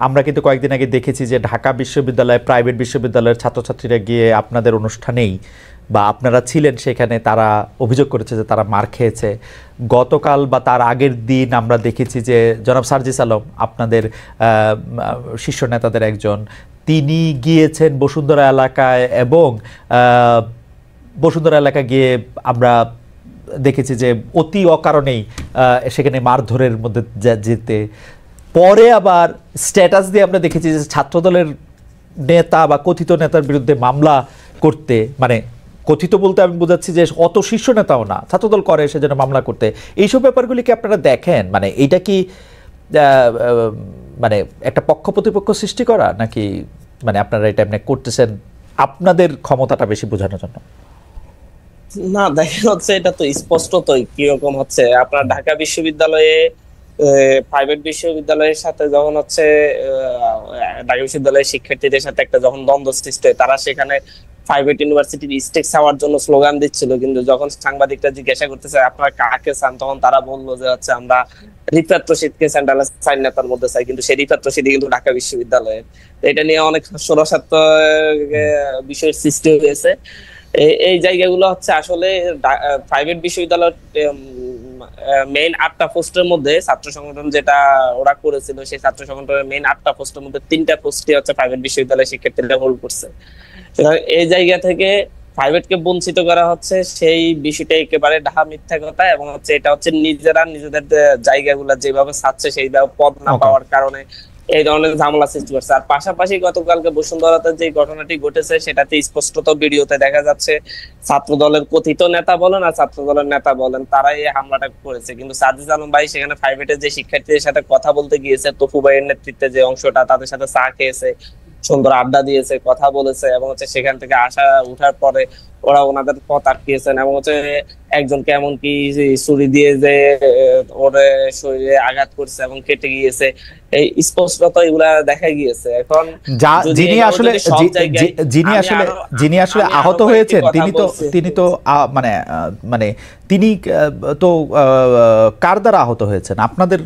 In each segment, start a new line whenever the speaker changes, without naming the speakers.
আমরা কিন্তু কয়েকদিন আগে দেখেছি যে ঢাকা বিশ্ববিদ্যালয় প্রাইভেট বিশ্ববিদ্যালয়ের ছাত্রছাত্রীরা গিয়ে আপনাদের অনুষ্ঠানেই বা আপনারা ছিলেন সেখানে, তারা অভিযোগ করেছে যে তারা মার খেয়েছে। গতকাল বা তার আগের দিন আমরা দেখেছি যে জনাব সার্জিস আলম, আপনাদের শীর্ষ নেতাদের একজন, তিনি গিয়েছেন বসুন্ধরা এলাকায় এবং বসুন্ধরা এলাকায় গিয়ে আমরা দেখেছি যে অতি অকারণেই সেখানে মারধরের মধ্যে যেতে, পরে আবার স্ট্যাটাস দিয়ে আমরা দেখেছি যে ছাত্রদলের নেতা বা কথিত নেতার বিরুদ্ধে মামলা করতে, মানে কথিত বলতে আমি বোঝাচ্ছি যে অত শীর্ষ নেতাও না, ছাত্রদল করে সেজন্য মামলা করতে। এইসব ব্যাপারগুলি কি আপনারা দেখেন? মানে এইটা কি মানে একটা পক্ষ প্রতিপক্ষ সৃষ্টি করা, নাকি মানে আপনারা এটা এমনি করতেছেন আপনাদের ক্ষমতাটা বেশি বোঝানোর জন্য?
না, দেখেন হচ্ছে এটা তো স্পষ্টতই কিরকম হচ্ছে, আপনার ঢাকা বিশ্ববিদ্যালয়ে প্রাইভেট বিশ্ববিদ্যালয়ের সাথে যখন হচ্ছে ঢাকা বিশ্ববিদ্যালয়ের শিক্ষার্থীদের সাথে একটা যখন দ্বন্দ্ব সৃষ্টি হয়, তারা সেখানে প্রাইভেট ইউনিভার্সিটির স্টেক্স হওয়ার জন্য স্লোগান দিচ্ছিল, কিন্তু যখন সাংবাদিকরা জিজ্ঞাসা করতেছে আপনারা কাকে চান, তখন তারা বললো যে হচ্ছে আমরা রিফাত রশিদকে সেন্ট্রাল সাইন নেতার মধ্যে চাই, কিন্তু সেই রিফাত রশিদই কিন্তু ঢাকা বিশ্ববিদ্যালয়ের। এটা নিয়ে অনেক ষড়যন্ত্র বিষয়ের সৃষ্টি হয়েছে। এই জায়গাগুলো হচ্ছে আসলে প্রাইভেট বিশ্ববিদ্যালয়ের মেইন 8টা পোস্টের মধ্যে ছাত্র সংগঠন যেটা ওরা করেছিল, সেই ছাত্র সংগঠনের মেইন 8টা পোস্টের মধ্যে 3টা পোস্টই হচ্ছে প্রাইভেট বিশ্ববিদ্যালয়ের শিক্ষার্থীরা হোল্ড করছে। এই জায়গা থেকে প্রাইভেটকে বঞ্চিত করা হচ্ছে, সেই বিষয়টা একেবারে ঢাহা মিথ্যা কথা। এবং হচ্ছে এটা হচ্ছে নিজেরা নিজেদের জায়গাগুলো যেভাবে ছাড়ছে সেইভাবে পদ না পাওয়ার কারণে এই ধরনের ঝামেলা সৃষ্টি করছে। আর পাশাপাশি গতকালকে বসুন্ধরাতে যে ঘটনাটি ঘটেছে সেটাতে স্পষ্টত ভিডিওতে দেখা যাচ্ছে ছাত্র দলের কথিত নেতা বলেন আর ছাত্র দলের নেতা বলেন তারাই এই হামলাটা করেছে। কিন্তু সাজিদ আলম ভাই সেখানে প্রাইভেটের যে শিক্ষার্থীদের সাথে কথা বলতে গিয়েছে, তফু ভাইয়ের নেতৃত্বে যে অংশটা, তাদের সাথে চা খেয়েছে, সুন্দর আড্ডা দিয়েছে, কথা বলেছে, এবং হচ্ছে সেখান থেকে আসা উঠার পরে ওরা ওনাদের পথ আটকিয়েছেন এবং হচ্ছে একজনকে এমনকি ছুরি দিয়ে যে ওরে শরীরে আঘাত করছে এবং কেটে গিয়েছে। এই স্পষ্টত এগুলা দেখা গিয়েছে। এখন
যিনি আসলে আহত হয়েছেন তিনি তো মানে মানে তিনি তো কার দ্বারা আহত হয়েছেন? আপনাদের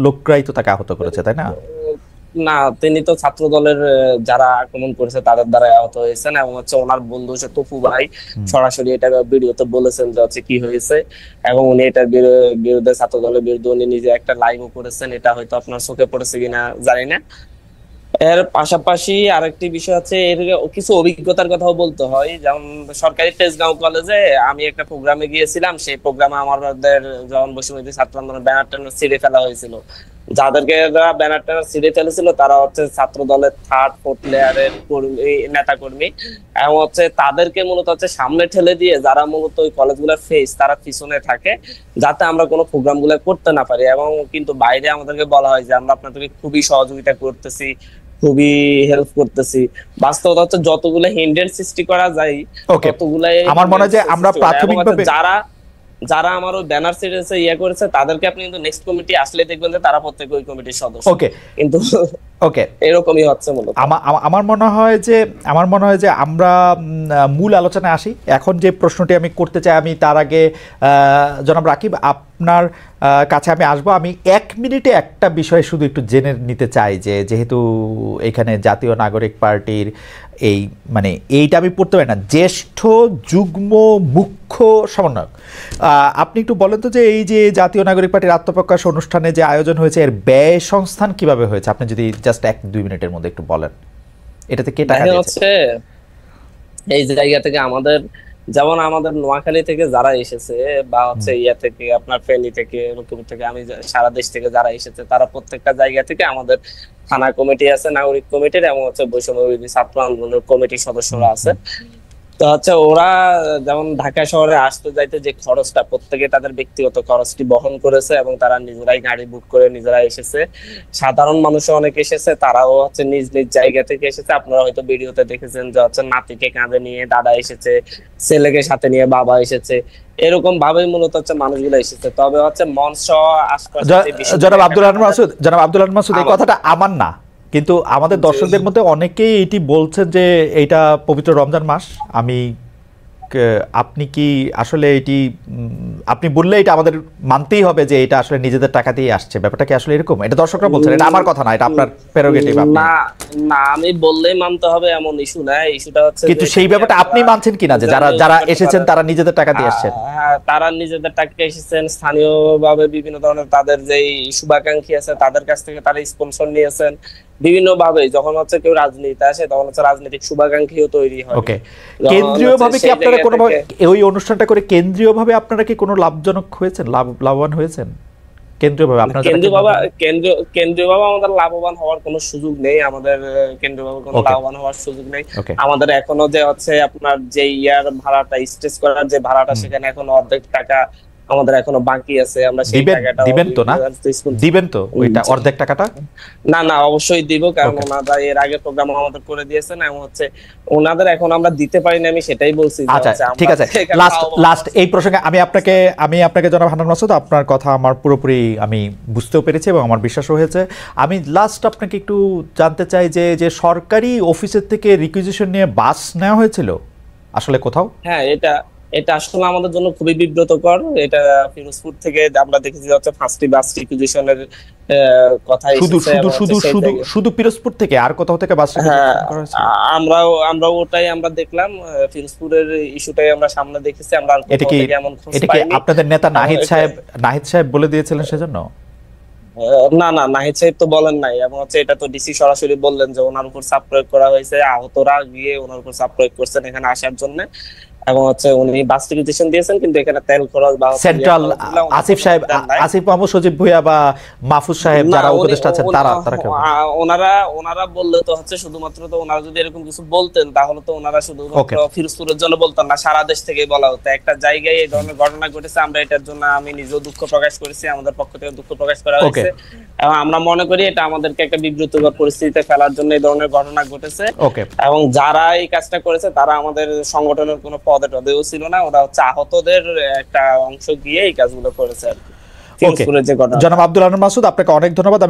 লোকরাই তো তাকে আহত করেছে, তাই না?
না, তিনি তো ছাত্র দলের যারা আক্রমণ করেছে তাদের দ্বারা আহত হয়েছেন। এবং হচ্ছে ওনার বন্ধু হচ্ছে তফু ভাই সরাসরি এটা ভিডিওতে বলেছেন যে হচ্ছে কি হয়েছে, এবং উনি এটার বিরুদ্ধে ছাত্র দলের বিরুদ্ধে উনি নিজে একটা লাইভও করেছেন। এটা হয়তো আপনার চোখে পড়েছে কিনা জানি না। এর পাশাপাশি আরেকটি বিষয় আছে, এর কিছু অভিজ্ঞতার কথাও বলতে হয়। যেমন সরকারি তেজগাঁও কলেজে আমি একটা প্রোগ্রামে গিয়েছিলাম, সেই প্রোগ্রামে আমাদের যখন বৈষম্যবিরোধী ছাত্র আন্দোলনের ব্যানার টানার ছিঁড়ে ফেলা হয়েছিল, যাদেরকে ব্যানার টানার ছিঁড়ে ফেলেছিল তারা হচ্ছে ছাত্র দলের 3rd 4th লেয়ারের নেতা কর্মী, এবং হচ্ছে তাদেরকে মূলত হচ্ছে সামনে ঠেলে দিয়ে যারা মূলত ওই কলেজগুলোর ফেস, তারা পিছনে থাকে যাতে আমরা কোনো প্রোগ্রাম গুলো করতে না পারি। এবং কিন্তু বাইরে আমাদেরকে বলা হয় যে আমরা আপনাদেরকে খুবই সহযোগিতা করতেছি, খুবই হেল্প করতেছি। বাস্তবতা হচ্ছে যতগুলো হিন্ডেন্স সৃষ্টি করা যায় ততগুলাই।
আমার মনে হয় যে আমরা প্রাথমিকভাবে
যারা আমার ওই ব্যানার সিরিজে করেছে তাদেরকে আপনি কিন্তু নেক্সট কমিটি আসলে দেখবেন যে তারা প্রত্যেকে ওই কমিটির সদস্য। কিন্তু এরকমই হচ্ছে মূলত।
আমার মনে হয় যে আমরা মূল আলোচনায় আসি। এখন যে প্রশ্নটি আমি করতে চাই, আমি তার আগে জনাব রাকিব আপনার কাছে আমি আসবো। আমি 1 মিনিটে একটা বিষয় শুধু একটু জেনে নিতে চাই, যে যেহেতু এখানে জাতীয় নাগরিক পার্টির এই মানে এইটা আমি পড়তে পারি না, জ্যেষ্ঠ যুগ্ম মুখ্য সমন্বয়ক, আপনি একটু বলেন তো যে এই যে জাতীয় নাগরিক পার্টির আত্মপ্রকাশ অনুষ্ঠানে যে আয়োজন হয়েছে এর ব্যয় সংস্থান কিভাবে হয়েছে, আপনি যদি জাস্ট 1-2 মিনিটের মধ্যে একটু বলেন। এটাতে কে টাকা দিয়েছে?
এই জায়গা থেকে আমাদের যেমন আমাদের নোয়াখালী থেকে যারা এসেছে বা হচ্ছে ইয়া থেকে আপনার ফেনী থেকে লক্ষ্মীপুর থেকে, আমি সারা দেশ থেকে যারা এসেছে তারা প্রত্যেকটা জায়গা থেকে আমাদের থানা কমিটি আছে, নাগরিক কমিটির, এবং হচ্ছে বৈষম্যবিরোধী ছাত্র আন্দোলনের কমিটির সদস্যরা আছে। তো হচ্ছে ওরা যেমন ঢাকা শহরে আসতে যাইতে যে খরচটা, প্রত্যেকে তাদের ব্যক্তিগত খরচটি বহন করেছে এবং তারা নিজেরাই গাড়ি বুক করে নিজেরা এসেছে। সাধারণ মানুষও অনেক এসেছে, তারাও হচ্ছে নিজ নিজ জায়গা থেকে এসেছে। আপনারা হয়তো ভিডিওতে দেখেছেন যে হচ্ছে নাতিকে কাঁধে নিয়ে দাদা এসেছে, ছেলেকে সাথে নিয়ে বাবা এসেছে, এরকম ভাবেই মূলত হচ্ছে মানুষগুলো এসেছে। তবে হচ্ছে মঞ্চ আশপাশে
জনাব আব্দুল রহমান মাসুদ, এই কথাটা আমার না, কিন্তু আমাদের দর্শকদের মধ্যে অনেকেই এটি বলছেন যে এটা পবিত্র রমজান মাস। আমি আপনি কি আসলে এটি আপনি বললে এটা আমাদের মানতেই হবে যে এটা আসলে নিজেদের টাকা দিয়ে আসছে, ব্যাপারটা কি আসলে এরকম? এটা দর্শকরা বলছেন, এটা আমার কথা না, এটা আপনার প্রেরোগেটিভ।
না না, আমি বললেই মানতে হবে এমন ইস্যু না, ইস্যুটা হচ্ছে
কিন্তু সেই ব্যাপারটা আপনি মানছেন কিনা যে যারা যারা এসেছেন তারা নিজেদের টাকা দিয়ে আসছেন?
হ্যাঁ, তারা নিজেদের টাকা এসেছেন, স্থানীয়ভাবে বিভিন্ন ধরনের তাদের যে শুভাকাঙ্ক্ষী আছে তাদের কাছ থেকে তারা স্পন্সর নিয়েছেন বিভিন্ন ভাবে। যখন হচ্ছে কেউ রাজনীতিতে আসে তখন হচ্ছে রাজনৈতিক শুভাকাঙ্ক্ষীও তৈরি হয়।
ওকে, কেন্দ্রীয়ভাবে কি আপনারা কোনো ওই অনুষ্ঠানটা করে কেন্দ্রীয়ভাবে আপনারা কি কোনো লাভজনক হয়েছেন, লাভবান হয়েছেন কেন্দ্রীয়ভাবে? আপনারা
কেন্দ্রীয়ভাবে আমাদের লাভবান হওয়ার কোনো সুযোগ নেই, আমাদের কেন্দ্রীয়ভাবে কোনো লাভবান হওয়ার সুযোগ নেই। আমাদের এখনো যে হচ্ছে আপনার যে ইয়ার ভাড়াটা, স্টেজ করার যে ভাড়াটা, সেখানে এখনো অর্ধেক টাকা আমাদের এখনো বাকি আছে। আমরা সেই টাকাটা
দিবেন তো না? দিবেন তো ওইটা অর্ধেক টাকাটা?
না না, অবশ্যই দিব, কারণ ওনারা এর আগে প্রোগ্রাম আমাদের করে দিয়েছেন এবং হচ্ছে ওনাদের এখন আমরা দিতে পারি না, আমি সেটাই বলছি।
আচ্ছা ঠিক আছে, লাস্ট এই প্রসঙ্গে আমি আপনাকে জনাব হান্নান মাসুদ, আপনার কথা আমার পুরোপুরি আমি বুঝতেও পেরেছি এবং আমার বিশ্বাসও হয়েছে। আমি লাস্ট আপনাকে একটু জানতে চাই যে সরকারি অফিসের থেকে রিকুইজিশন নিয়ে বাস নেওয়া হয়েছিল আসলে কোথাও?
হ্যাঁ, এটা আসলে আমাদের জন্য খুবই বিব্রতকর। এটা ফিরোজপুর থেকে আমরা দেখেছি হচ্ছে ফার্স্ট বাস রিকুইজিশনের কথা এসেছে।
শুধু ফিরোজপুর থেকে আর কোথাও থেকে বাস রিকুইজিশন করা হয়েছে?
আমরা ওটাই আমরা দেখলাম, ফিরোজপুরের ইস্যুটাই আমরা সামনে দেখেছি। আমরা আর কোথাও থেকে এমন খোঁজ পাইনি।
এটা কি আপনাদের নেতা নাহিদ সাহেব বলে দিয়েছিলেন সেজন্য?
না না, নাহিদ সাহেব তো বলেন নাই, এবং হচ্ছে এটা তো ডিসি সরাসরি বললেন যে ওনার উপর চাপ প্রয়োগ করা হয়েছে, আহতরা গিয়ে ওনার উপর চাপ প্রয়োগ করছেন এখানে আসার জন্য, এবং হচ্ছে উনি বাস রিকুইজিশন দিয়েছেন কিন্তু এখানে তেল খরচ বা
সেন্ট্রাল আসিফ মাহমুদ, সজীব ভুইয়া বা মাহফুজ সাহেব যারা উপদেষ্টা আছেন তারা
ওনারা বললে তো হচ্ছে শুধুমাত্র, তো ওনারা যদি এরকম কিছু বলতেন তাহলে তো ওনারা শুধুমাত্র ফিরোজপুরের জন্য বলতেন না, সারা দেশ থেকে বলা হতো। একটা জায়গায় এই ধরনের ঘটনা ঘটেছে, আমরা এটার জন্য আমি নিজেও দুঃখ প্রকাশ করেছি, আমাদের পক্ষ থেকে দুঃখ প্রকাশ করা হয়েছে, এবং আমরা মনে করি এটা আমাদেরকে একটা বিব্রতকর পরিস্থিতিতে ফেলার জন্য এই ধরনের ঘটনা ঘটেছে। এবং যারা এই কাজটা করেছে তারা আমাদের সংগঠনের কোনো পদে টদেও ছিল না, ওরা হচ্ছে আহতদের একটা অংশ গিয়ে এই কাজগুলো করেছে আর কি।
জনাব আব্দুল হান্নান মাসুদ, আপনাকে অনেক ধন্যবাদ।